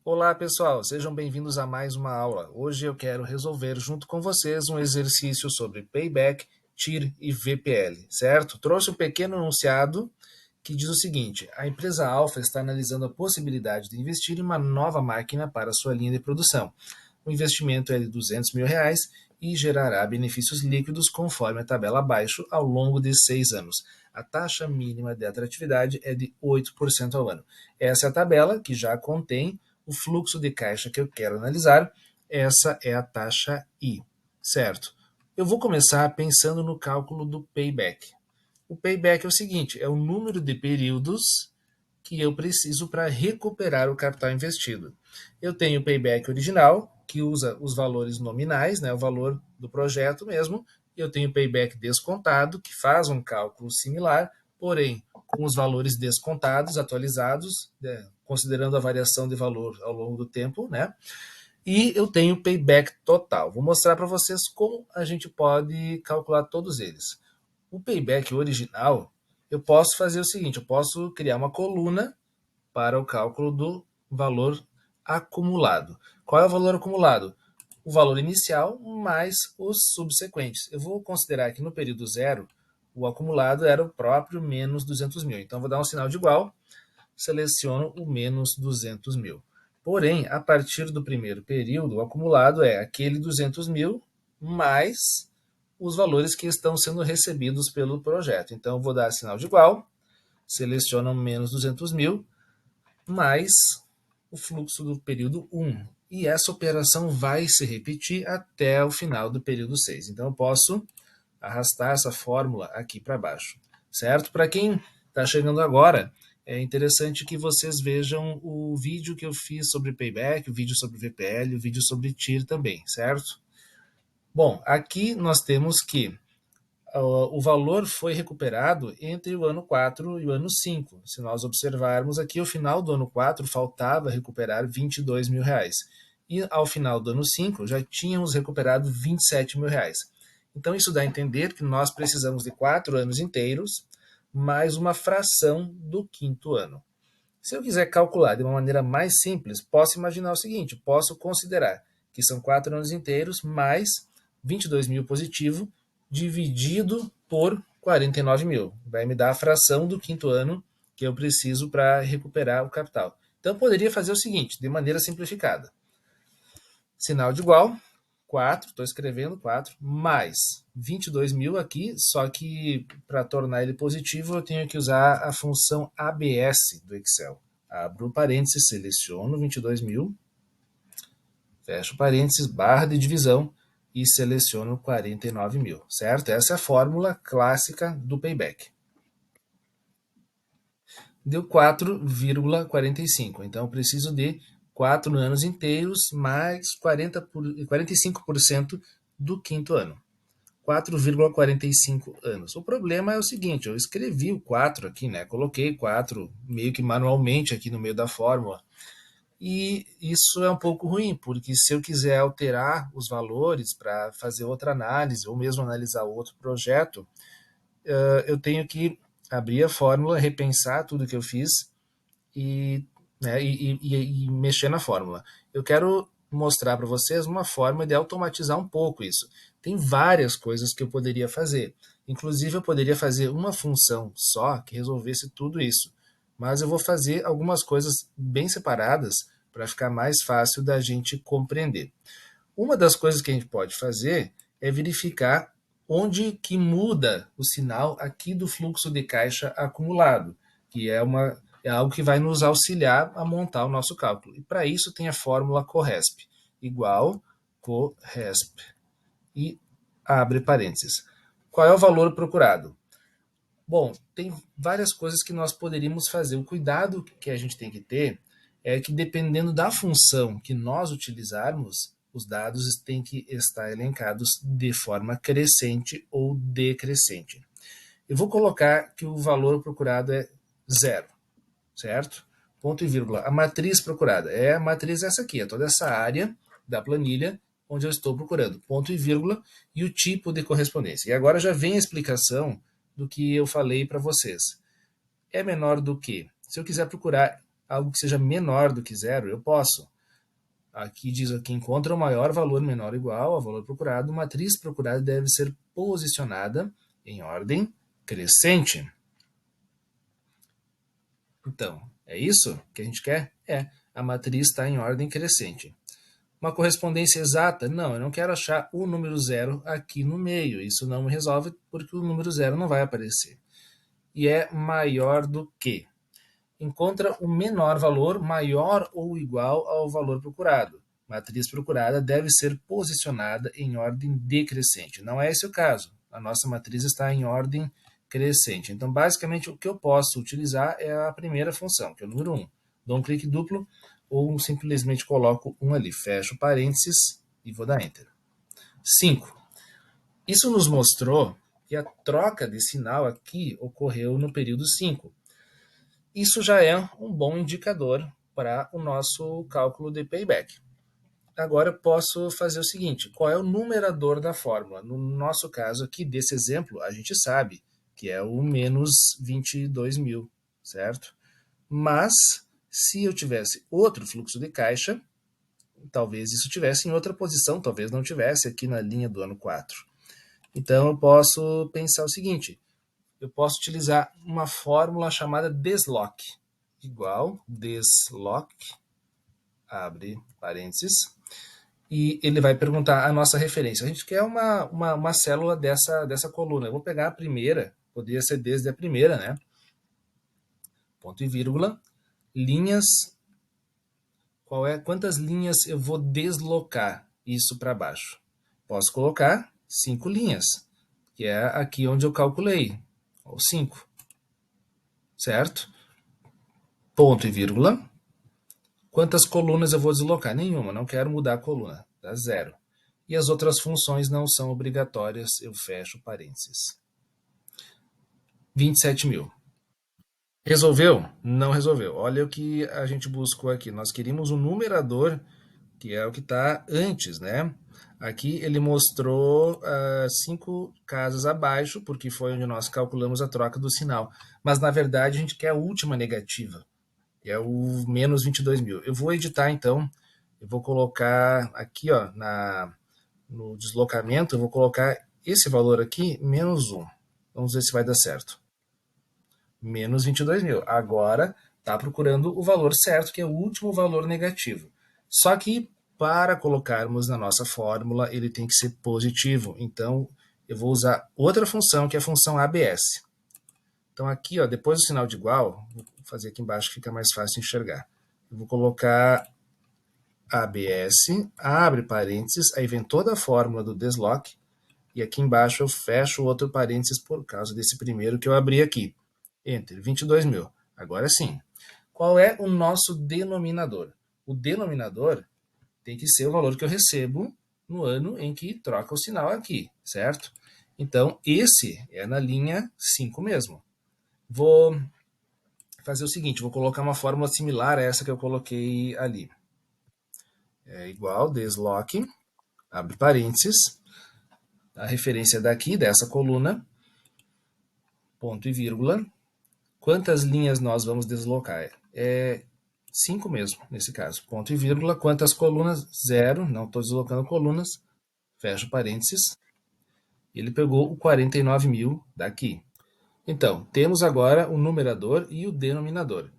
Olá pessoal, sejam bem-vindos a mais uma aula. Hoje eu quero resolver junto com vocês um exercício sobre Payback, TIR e VPL, certo? Trouxe um pequeno enunciado que diz o seguinte: a empresa Alpha está analisando a possibilidade de investir em uma nova máquina para sua linha de produção. O investimento é de R$ 200 mil e gerará benefícios líquidos conforme a tabela abaixo ao longo de 6 anos. A taxa mínima de atratividade é de 8% ao ano. Essa é a tabela que já contém o fluxo de caixa que eu quero analisar. Essa é a taxa I, certo? Eu vou começar pensando no cálculo do payback. O payback é o seguinte, é o número de períodos que eu preciso para recuperar o capital investido. Eu tenho o payback original, que usa os valores nominais, né, o valor do projeto mesmo, e eu tenho o payback descontado, que faz um cálculo similar, porém com os valores descontados, atualizados, né, considerando a variação de valor ao longo do tempo, né? E eu tenho o payback total. Vou mostrar para vocês como a gente pode calcular todos eles. O payback original, eu posso fazer o seguinte, eu posso criar uma coluna para o cálculo do valor acumulado. Qual é o valor acumulado? O valor inicial mais os subsequentes. Eu vou considerar que no período zero, o acumulado era o próprio menos 200 mil. Então, vou dar um sinal de igual, seleciono o menos 200 mil. Porém, a partir do primeiro período, o acumulado é aquele 200 mil mais os valores que estão sendo recebidos pelo projeto. Então, eu vou dar sinal de igual, seleciono menos 200 mil, mais o fluxo do período 1. E essa operação vai se repetir até o final do período 6. Então, eu posso arrastar essa fórmula aqui para baixo, certo? Para quem está chegando agora, é interessante que vocês vejam o vídeo que eu fiz sobre Payback, o vídeo sobre VPL, o vídeo sobre TIR também, certo? Bom, aqui nós temos que o valor foi recuperado entre o ano 4 e o ano 5. Se nós observarmos aqui, ao final do ano 4 faltava recuperar R$ 22 mil. E ao final do ano 5 já tínhamos recuperado R$ 27 mil. Então isso dá a entender que nós precisamos de 4 anos inteiros mais uma fração do quinto ano. Se eu quiser calcular de uma maneira mais simples, posso imaginar o seguinte, posso considerar que são 4 anos inteiros mais 22 mil positivo dividido por 49 mil. Vai me dar a fração do quinto ano que eu preciso para recuperar o capital. Então eu poderia fazer o seguinte, de maneira simplificada. Sinal de igual, 4, estou escrevendo 4, mais 22 mil aqui, só que para tornar ele positivo eu tenho que usar a função ABS do Excel. Abro o parênteses, seleciono 22 mil, fecho parênteses, barra de divisão e seleciono 49 mil, certo? Essa é a fórmula clássica do payback. Deu 4,45, então eu preciso de 4 anos inteiros mais 45% do quinto ano. 4,45 anos. O problema é o seguinte, eu escrevi o 4 aqui, né? Coloquei 4 meio que manualmente aqui no meio da fórmula. E isso é um pouco ruim, porque se eu quiser alterar os valores para fazer outra análise, ou mesmo analisar outro projeto, eu tenho que abrir a fórmula, repensar tudo que eu fiz e, né, e mexer na fórmula. Eu quero mostrar para vocês uma forma de automatizar um pouco isso. Tem várias coisas que eu poderia fazer. Inclusive, eu poderia fazer uma função só que resolvesse tudo isso. Mas eu vou fazer algumas coisas bem separadas para ficar mais fácil da gente compreender. Uma das coisas que a gente pode fazer é verificar onde que muda o sinal aqui do fluxo de caixa acumulado, que é algo que vai nos auxiliar a montar o nosso cálculo. E para isso tem a fórmula CORRESP, igual CORRESP. E abre parênteses. Qual é o valor procurado? Bom, tem várias coisas que nós poderíamos fazer. O cuidado que a gente tem que ter é que, dependendo da função que nós utilizarmos, os dados têm que estar elencados de forma crescente ou decrescente. Eu vou colocar que o valor procurado é zero, certo? Ponto e vírgula. A matriz procurada é a matriz essa aqui, é toda essa área da planilha onde eu estou procurando, ponto e vírgula, e o tipo de correspondência. E agora já vem a explicação do que eu falei para vocês. É menor do que? Se eu quiser procurar algo que seja menor do que zero, eu posso. Aqui diz que encontra o maior valor menor ou igual ao valor procurado, a matriz procurada deve ser posicionada em ordem crescente. Então, é isso que a gente quer? É, a matriz está em ordem crescente. Uma correspondência exata? Não, eu não quero achar o número zero aqui no meio. Isso não me resolve porque o número zero não vai aparecer. E é maior do que. Encontra o menor valor maior ou igual ao valor procurado. Matriz procurada deve ser posicionada em ordem decrescente. Não é esse o caso. A nossa matriz está em ordem crescente. Então, basicamente, o que eu posso utilizar é a primeira função, que é o número 1. Dou um clique duplo ou simplesmente coloco 1 ali. Fecho parênteses e vou dar Enter. 5. Isso nos mostrou que a troca de sinal aqui ocorreu no período 5. Isso já é um bom indicador para o nosso cálculo de payback. Agora eu posso fazer o seguinte: qual é o numerador da fórmula? No nosso caso aqui, desse exemplo, a gente sabe que é o menos 22 mil, certo? Mas, se eu tivesse outro fluxo de caixa, talvez isso tivesse em outra posição, talvez não tivesse aqui na linha do ano 4. Então eu posso pensar o seguinte: eu posso utilizar uma fórmula chamada desloc, igual desloc, abre parênteses, e ele vai perguntar a nossa referência. A gente quer uma célula dessa coluna. Eu vou pegar a primeira, poderia ser desde a primeira, né? Ponto e vírgula, linhas, quantas linhas eu vou deslocar isso para baixo? Posso colocar 5 linhas, que é aqui onde eu calculei, ou 5, certo? Ponto e vírgula. Quantas colunas eu vou deslocar? Nenhuma, não quero mudar a coluna, dá 0. E as outras funções não são obrigatórias, eu fecho parênteses. 27 mil. Resolveu? Não resolveu. Olha o que a gente buscou aqui. Nós queríamos um numerador, que é o que está antes, né? Aqui ele mostrou 5 casas abaixo, porque foi onde nós calculamos a troca do sinal. Mas, na verdade, a gente quer a última negativa, que é o menos 22 mil. Eu vou editar, então. Eu vou colocar aqui, ó, no deslocamento, eu vou colocar esse valor aqui, menos 1. Vamos ver se vai dar certo. Menos 22 mil. Agora está procurando o valor certo, que é o último valor negativo. Só que para colocarmos na nossa fórmula, ele tem que ser positivo. Então, eu vou usar outra função, que é a função ABS. Então, aqui, ó, depois do sinal de igual, vou fazer aqui embaixo que fica mais fácil de enxergar. Eu vou colocar ABS, abre parênteses, aí vem toda a fórmula do desloc, e aqui embaixo eu fecho o outro parênteses por causa desse primeiro que eu abri aqui. Enter, 22 mil. Agora sim. Qual é o nosso denominador? O denominador tem que ser o valor que eu recebo no ano em que troca o sinal aqui, certo? Então, esse é na linha 5 mesmo. Vou fazer o seguinte, vou colocar uma fórmula similar a essa que eu coloquei ali. É igual, desloc, abre parênteses, a referência daqui, dessa coluna, ponto e vírgula. Quantas linhas nós vamos deslocar? É 5 mesmo, nesse caso. Ponto e vírgula. Quantas colunas? 0. Não estou deslocando colunas. Fecho parênteses. Ele pegou o 49 mil daqui. Então, temos agora o numerador e o denominador.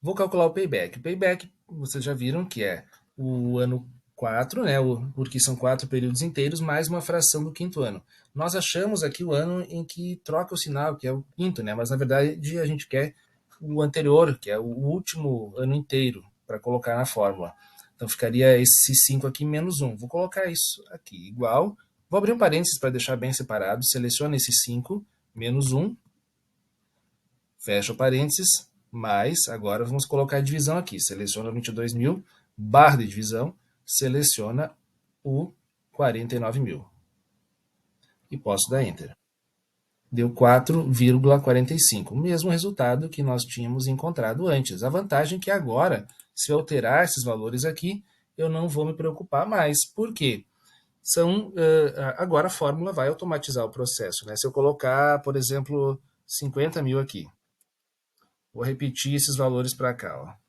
Vou calcular o payback. O payback, vocês já viram que é o ano 4, né? Porque são 4 períodos inteiros, mais uma fração do quinto ano. Nós achamos aqui o ano em que troca o sinal, que é o quinto, né? Mas na verdade a gente quer o anterior, que é o último ano inteiro, para colocar na fórmula. Então ficaria esse 5 aqui menos 1. Vou colocar isso aqui igual. Vou abrir um parênteses para deixar bem separado. Seleciono esse 5 menos 1. Fecha o parênteses, mais, agora vamos colocar a divisão aqui. Seleciona 22 mil, barra de divisão, seleciona o 49 mil. E posso dar Enter. Deu 4,45. O mesmo resultado que nós tínhamos encontrado antes. A vantagem é que agora, se eu alterar esses valores aqui, eu não vou me preocupar mais. Por quê? Agora a fórmula vai automatizar o processo. Né? Se eu colocar, por exemplo, 50 mil aqui, vou repetir esses valores para cá. Ó.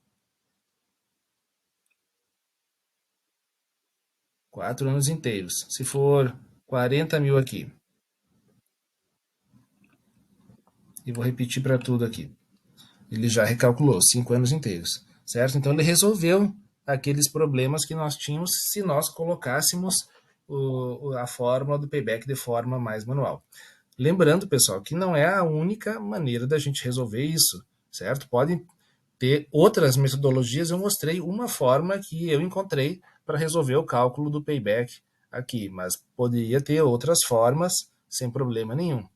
4 anos inteiros. Se for 40 mil aqui, e vou repetir para tudo aqui. Ele já recalculou 5 anos inteiros, certo? Então ele resolveu aqueles problemas que nós tínhamos se nós colocássemos a fórmula do payback de forma mais manual. Lembrando, pessoal, que não é a única maneira da gente resolver isso, certo? Podem ter outras metodologias. Eu mostrei uma forma que eu encontrei para resolver o cálculo do payback aqui, mas poderia ter outras formas sem problema nenhum.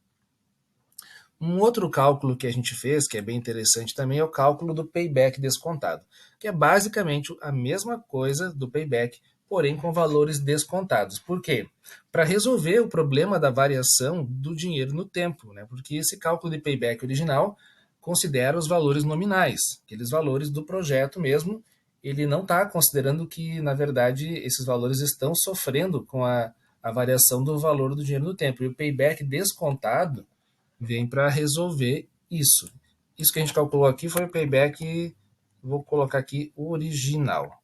Um outro cálculo que a gente fez, que é bem interessante também, é o cálculo do payback descontado, que é basicamente a mesma coisa do payback, porém com valores descontados. Por quê? Para resolver o problema da variação do dinheiro no tempo, né? Porque esse cálculo de payback original considera os valores nominais, aqueles valores do projeto mesmo. Ele não está considerando que, na verdade, esses valores estão sofrendo com a variação do valor do dinheiro no tempo. E o payback descontado vem para resolver isso. Isso que a gente calculou aqui foi o payback, vou colocar aqui, original.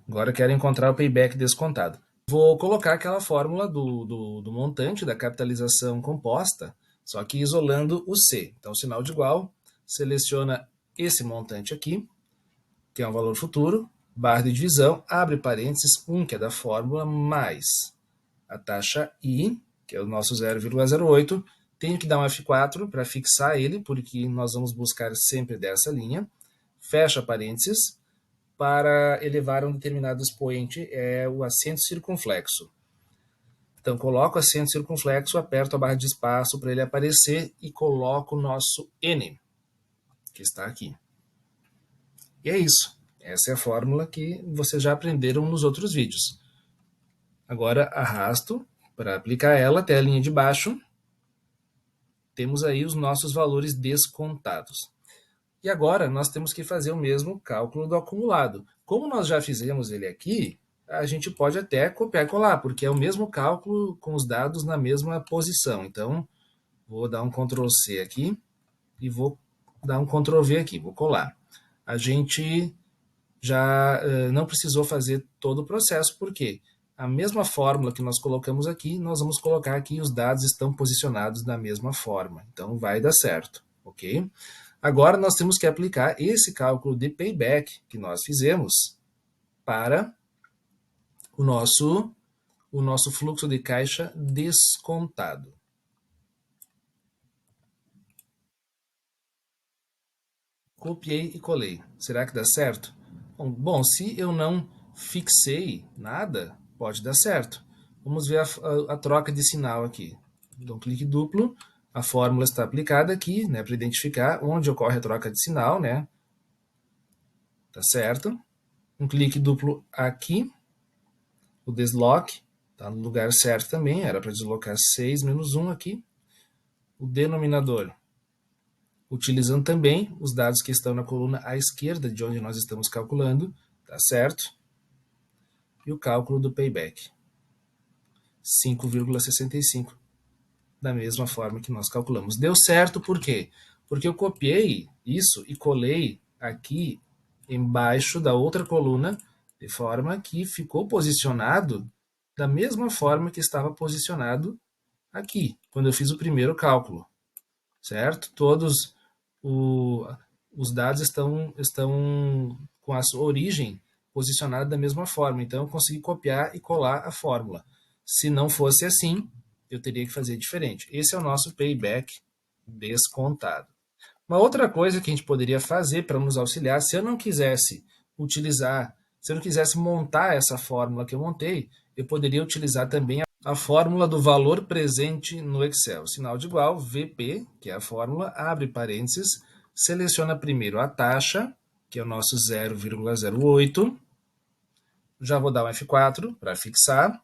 Agora eu quero encontrar o payback descontado. Vou colocar aquela fórmula do montante da capitalização composta, só que isolando o C. Então, sinal de igual, seleciona esse montante aqui, que é um valor futuro, barra de divisão, abre parênteses, 1, que é da fórmula, mais a taxa I, que é o nosso 0,08, tenho que dar um F4 para fixar ele, porque nós vamos buscar sempre dessa linha, fecha parênteses, para elevar um determinado expoente, é o acento circunflexo. Então, coloco o acento circunflexo, aperto a barra de espaço para ele aparecer e coloco o nosso N, que está aqui. E é isso. Essa é a fórmula que vocês já aprenderam nos outros vídeos. Agora arrasto para aplicar ela até a linha de baixo. Temos aí os nossos valores descontados. E agora nós temos que fazer o mesmo cálculo do acumulado. Como nós já fizemos ele aqui, a gente pode até copiar e colar, porque é o mesmo cálculo com os dados na mesma posição. Então, vou dar um Ctrl C aqui e vou dar um Ctrl V aqui, vou colar. A gente já não precisou fazer todo o processo, porque a mesma fórmula que nós colocamos aqui, nós vamos colocar aqui e os dados estão posicionados da mesma forma. Então vai dar certo, ok? Agora nós temos que aplicar esse cálculo de payback que nós fizemos para o nosso fluxo de caixa descontado. Copiei e colei. Será que dá certo? Bom, se eu não fixei nada, pode dar certo. Vamos ver a troca de sinal aqui. Dou um clique duplo, a fórmula está aplicada aqui, né, para identificar onde ocorre a troca de sinal, né? Tá certo? Um clique duplo aqui, o desloque, está no lugar certo também, era para deslocar 6 menos 1 aqui. O denominador, utilizando também os dados que estão na coluna à esquerda de onde nós estamos calculando, tá certo? E o cálculo do payback, 5,65, da mesma forma que nós calculamos. Deu certo por quê? Porque eu copiei isso e colei aqui embaixo da outra coluna, de forma que ficou posicionado da mesma forma que estava posicionado aqui, quando eu fiz o primeiro cálculo, certo? Todos os dados estão com a sua origem posicionada da mesma forma, então eu consegui copiar e colar a fórmula. Se não fosse assim, eu teria que fazer diferente. Esse é o nosso payback descontado. Uma outra coisa que a gente poderia fazer para nos auxiliar, se eu não quisesse utilizar, se eu não quisesse montar essa fórmula que eu montei, eu poderia utilizar também a fórmula do valor presente no Excel. Sinal de igual, VP, que é a fórmula, abre parênteses, seleciona primeiro a taxa, que é o nosso 0,08. Já vou dar um F4 para fixar,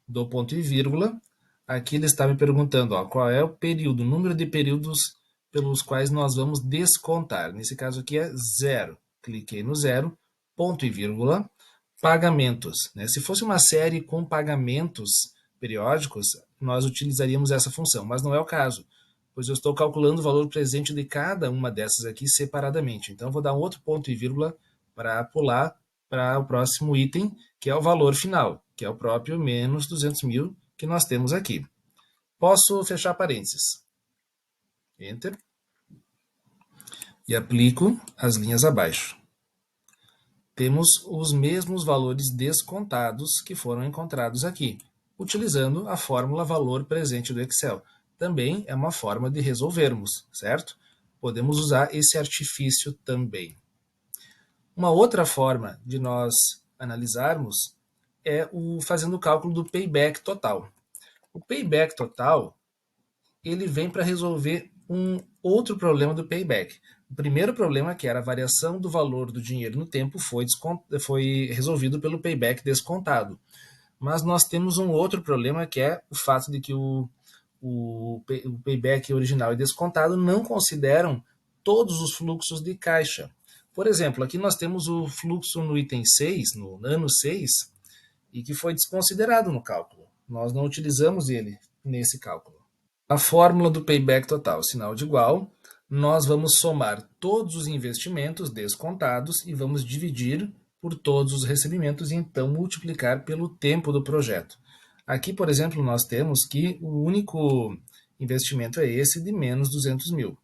dou ponto e vírgula. Aqui ele está me perguntando qual é o período, o número de períodos pelos quais nós vamos descontar. Nesse caso aqui é 0. Cliquei no 0, ponto e vírgula, pagamentos. Né? Se fosse uma série com pagamentos periódicos, nós utilizaríamos essa função, mas não é o caso, pois eu estou calculando o valor presente de cada uma dessas aqui separadamente. Então, vou dar um outro ponto e vírgula para pular para o próximo item, que é o valor final, que é o próprio menos 200 mil que nós temos aqui. Posso fechar parênteses. Enter. E aplico as linhas abaixo. Temos os mesmos valores descontados que foram encontrados aqui, utilizando a fórmula valor presente do Excel. Também é uma forma de resolvermos, certo? Podemos usar esse artifício também. Uma outra forma de nós analisarmos é fazendo o cálculo do payback total. O payback total ele vem para resolver um outro problema do payback. O primeiro problema, que era a variação do valor do dinheiro no tempo, foi resolvido pelo payback descontado. Mas nós temos um outro problema, que é o fato de que o payback original e descontado não consideram todos os fluxos de caixa. Por exemplo, aqui nós temos o fluxo no item 6, no ano 6, e que foi desconsiderado no cálculo. Nós não utilizamos ele nesse cálculo. A fórmula do payback total, sinal de igual, nós vamos somar todos os investimentos descontados e vamos dividir por todos os recebimentos e então multiplicar pelo tempo do projeto. Aqui, por exemplo, nós temos que o único investimento é esse de menos 200 mil.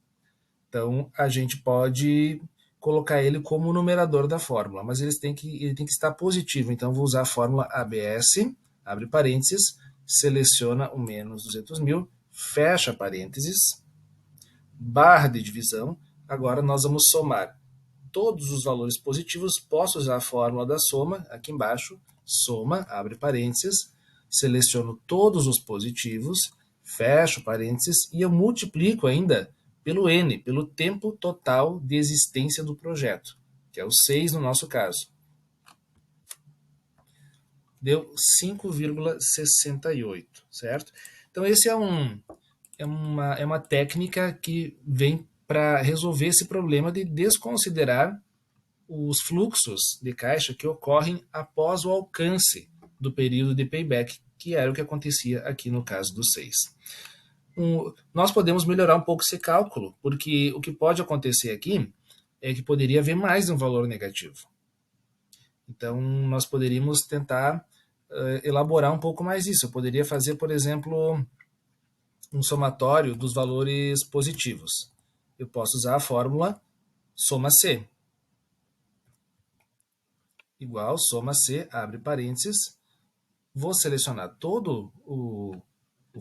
Então, a gente pode colocar ele como numerador da fórmula, mas ele tem que estar positivo. Então, vou usar a fórmula ABS, abre parênteses, seleciona o menos 200 mil, fecha parênteses, barra de divisão. Agora nós vamos somar todos os valores positivos. Posso usar a fórmula da soma aqui embaixo, soma, abre parênteses, seleciono todos os positivos, fecho parênteses e eu multiplico ainda pelo N, pelo tempo total de existência do projeto, que é o 6 no nosso caso. Deu 5,68, certo? Então esse é uma técnica que vem para resolver esse problema de desconsiderar os fluxos de caixa que ocorrem após o alcance do período de payback, que era o que acontecia aqui no caso do 6. Nós podemos melhorar um pouco esse cálculo, porque o que pode acontecer aqui é que poderia haver mais de um valor negativo. Então, nós poderíamos tentar elaborar um pouco mais isso. Eu poderia fazer, por exemplo, um somatório dos valores positivos. Eu posso usar a fórmula soma C. Igual soma C, abre parênteses. Vou selecionar todo o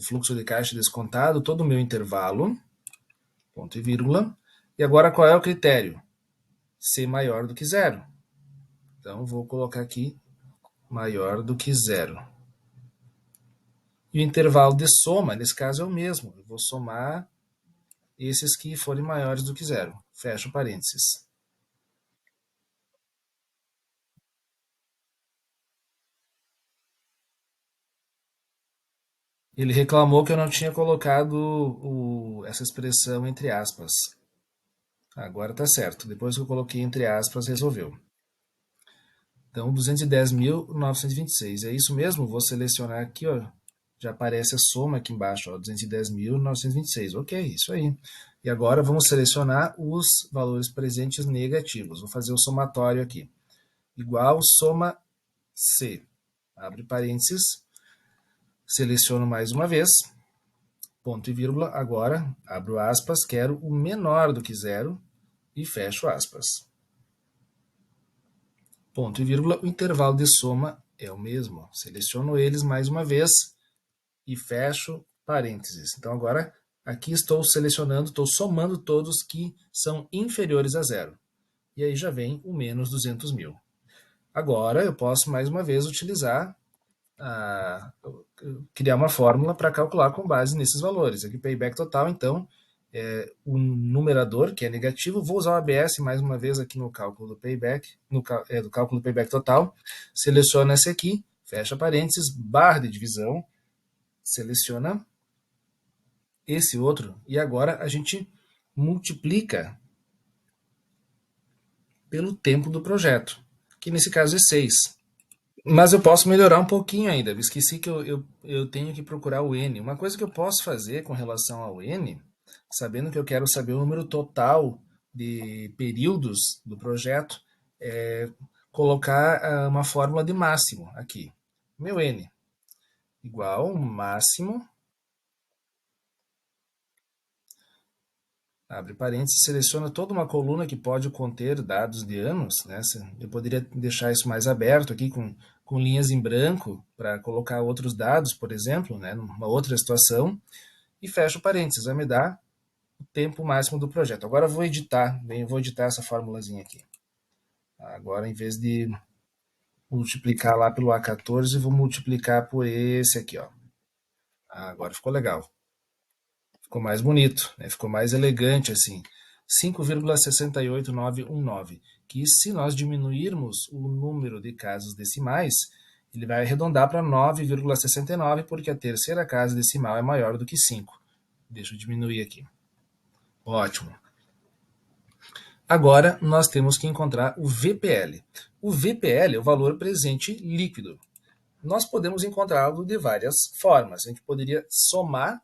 fluxo de caixa descontado, todo o meu intervalo, ponto e vírgula. E agora qual é o critério? C maior do que zero. Então vou colocar aqui maior do que zero. E o intervalo de soma, nesse caso, é o mesmo. Eu vou somar esses que forem maiores do que zero. Fecho parênteses. Ele reclamou que eu não tinha colocado essa expressão entre aspas. Agora tá certo. Depois que eu coloquei entre aspas, resolveu. Então, 210.926. É isso mesmo? Vou selecionar aqui, ó. Já aparece a soma aqui embaixo, ó. 210.926. Ok, isso aí. E agora vamos selecionar os valores presentes negativos. Vou fazer o somatório aqui. Igual soma C. Abre parênteses. Seleciono mais uma vez. Ponto e vírgula. Agora, abro aspas. Quero o menor do que zero. E fecho aspas. Ponto e vírgula, o intervalo de soma é o mesmo. Seleciono eles mais uma vez e fecho parênteses. Então agora aqui estou selecionando, estou somando todos que são inferiores a zero. E aí já vem o menos 200 mil. Agora eu posso mais uma vez utilizar, criar uma fórmula para calcular com base nesses valores. Aqui payback total, então o numerador, que é negativo, vou usar o ABS mais uma vez aqui no cálculo do payback, do cálculo do payback total, seleciona esse aqui, fecha parênteses, barra de divisão, seleciona esse outro, e agora a gente multiplica pelo tempo do projeto, que nesse caso é 6. Mas eu posso melhorar um pouquinho ainda. Eu esqueci que eu tenho que procurar o N. Uma coisa que eu posso fazer com relação ao N, sabendo que eu quero saber o número total de períodos do projeto, é colocar uma fórmula de máximo aqui. Meu n igual máximo, abre parênteses, seleciona toda uma coluna que pode conter dados de anos, né? Eu poderia deixar isso mais aberto aqui com linhas em branco para colocar outros dados, por exemplo, né? Numa outra situação, e fecho parênteses, vai me dar o tempo máximo do projeto. Agora eu vou editar essa formulazinha aqui. Agora, em vez de multiplicar lá pelo A14, vou multiplicar por esse aqui, ó. Agora ficou legal. Ficou mais bonito, né? Ficou mais elegante assim. 5,68919, que se nós diminuirmos o número de casas decimais, ele vai arredondar para 9,69, porque a terceira casa decimal é maior do que 5. Deixa eu diminuir aqui. Ótimo. Agora nós temos que encontrar o VPL. O VPL é o valor presente líquido. Nós podemos encontrá-lo de várias formas. A gente poderia somar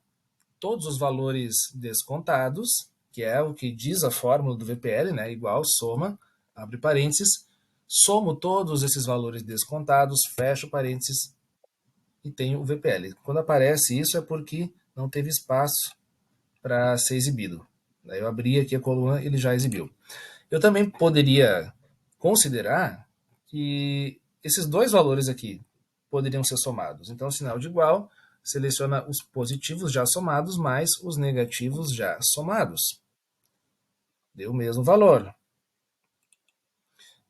todos os valores descontados, que é o que diz a fórmula do VPL, né? Igual soma, abre parênteses, somo todos esses valores descontados, fecho parênteses e tenho o VPL. Quando aparece isso é porque não teve espaço para ser exibido. Daí eu abri aqui a coluna e ele já exibiu. Eu também poderia considerar que esses dois valores aqui poderiam ser somados. Então, sinal de igual, seleciona os positivos já somados mais os negativos já somados. Deu o mesmo valor.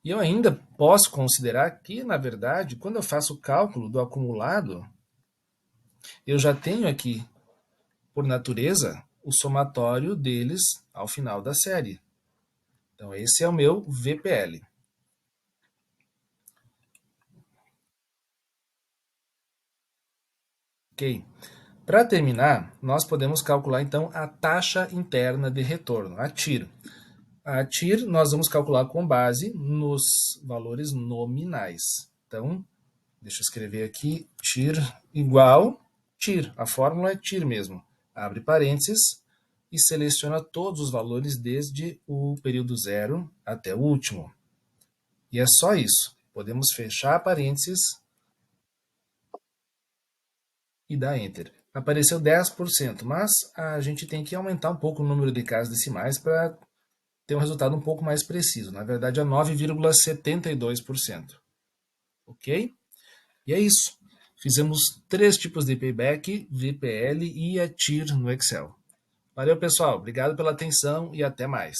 E eu ainda posso considerar que, na verdade, quando eu faço o cálculo do acumulado, eu já tenho aqui, por natureza, o somatório deles ao final da série. Então, esse é o meu VPL. Ok? Para terminar, nós podemos calcular então a taxa interna de retorno, a TIR. A TIR nós vamos calcular com base nos valores nominais. Então, deixa eu escrever aqui, TIR igual TIR. A fórmula é TIR mesmo. Abre parênteses e seleciona todos os valores desde o período zero até o último. E é só isso. Podemos fechar parênteses e dar Enter. Apareceu 10%, mas a gente tem que aumentar um pouco o número de casas decimais para ter um resultado um pouco mais preciso. Na verdade, é 9,72%. Ok? E é isso. Fizemos 3 tipos de payback, VPL e a TIR no Excel. Valeu, pessoal. Obrigado pela atenção e até mais.